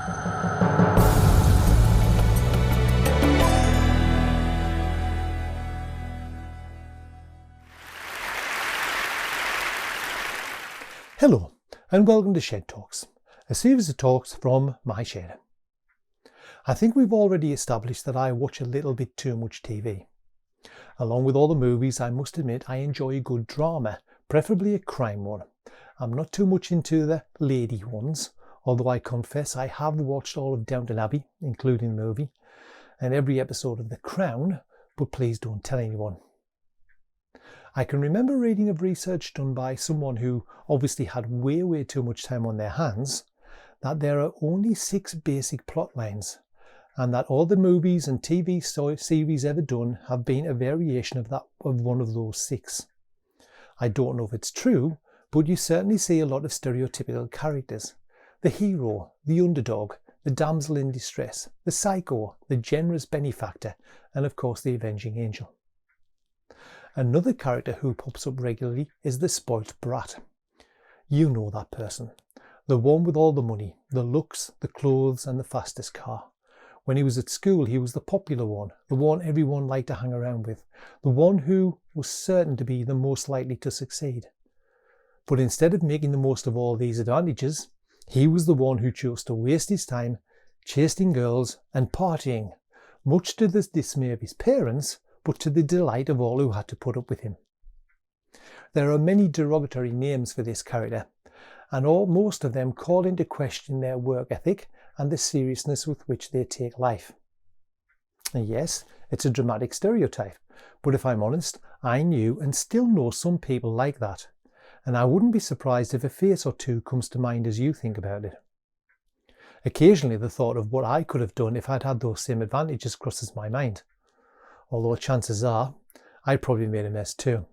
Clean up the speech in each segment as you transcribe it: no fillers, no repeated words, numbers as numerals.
Hello and welcome to Shed Talks, a series of talks from my shed. I think we've already established that I watch a little bit too much TV. Along with all the movies, I must admit I enjoy a good drama, preferably a crime one. I'm not too much into the lady ones, although I confess I have watched all of Downton Abbey, including the movie, and every episode of The Crown, but please don't tell anyone. I can remember reading of research done by someone who obviously had way too much time on their hands, that there are only 6 basic plot lines, and that all the movies and TV series ever done have been a variation of one of those 6. I don't know if it's true, but you certainly see a lot of stereotypical characters. The hero, the underdog, the damsel in distress, the psycho, the generous benefactor, and of course the avenging angel. Another character who pops up regularly is the spoilt brat. You know that person. The one with all the money, the looks, the clothes and the fastest car. When he was at school, he was the popular one, the one everyone liked to hang around with, the one who was certain to be the most likely to succeed. But instead of making the most of all these advantages, he was the one who chose to waste his time chasing girls and partying, much to the dismay of his parents, but to the delight of all who had to put up with him. There are many derogatory names for this character, and most of them call into question their work ethic and the seriousness with which they take life. And yes, it's a dramatic stereotype, but if I'm honest, I knew and still know some people like that, and I wouldn't be surprised if a face or two comes to mind as you think about it. Occasionally the thought of what I could have done if I'd had those same advantages crosses my mind, although chances are I probably made a mess too.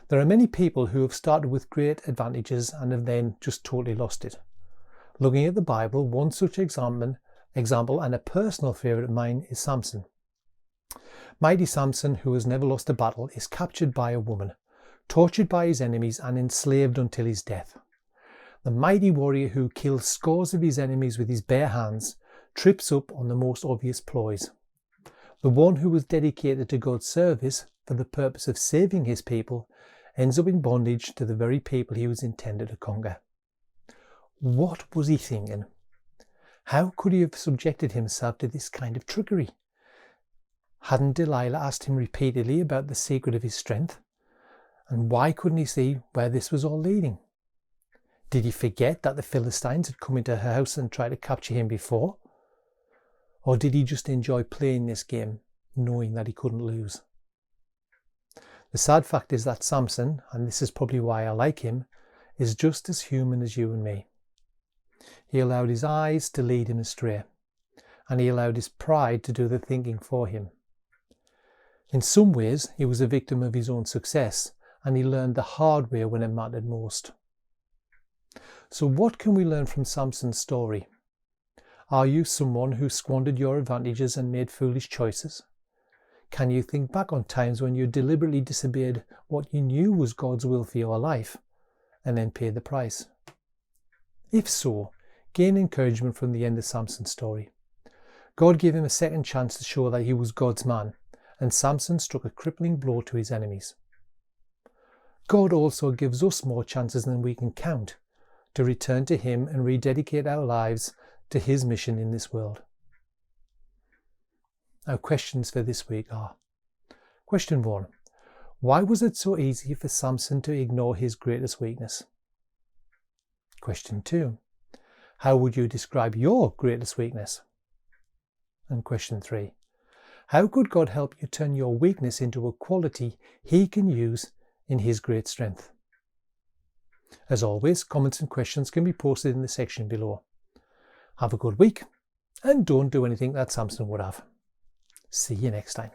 There are many people who have started with great advantages and have then just totally lost it. Looking at the Bible, one such example and a personal favourite of mine is Samson. Mighty Samson, who has never lost a battle, is captured by a woman, tortured by his enemies and enslaved until his death. The mighty warrior who kills scores of his enemies with his bare hands trips up on the most obvious ploys. The one who was dedicated to God's service for the purpose of saving his people ends up in bondage to the very people he was intended to conquer. What was he thinking? How could he have subjected himself to this kind of trickery? Hadn't Delilah asked him repeatedly about the secret of his strength? And why couldn't he see where this was all leading? Did he forget that the Philistines had come into her house and tried to capture him before? Or did he just enjoy playing this game, knowing that he couldn't lose? The sad fact is that Samson, and this is probably why I like him, is just as human as you and me. He allowed his eyes to lead him astray, and he allowed his pride to do the thinking for him. In some ways, he was a victim of his own success, and he learned the hard way when it mattered most. So what can we learn from Samson's story? Are you someone who squandered your advantages and made foolish choices? Can you think back on times when you deliberately disobeyed what you knew was God's will for your life and then paid the price? If so, gain encouragement from the end of Samson's story. God gave him a second chance to show that he was God's man, and Samson struck a crippling blow to his enemies. God also gives us more chances than we can count to return to him and rededicate our lives to his mission in this world. Our questions for this week are: Question 1. Why was it so easy for Samson to ignore his greatest weakness? Question 2. How would you describe your greatest weakness? And question 3. How could God help you turn your weakness into a quality he can use in his great strength? As always, comments and questions can be posted in the section below. Have a good week, and don't do anything that Samson would have. See you next time.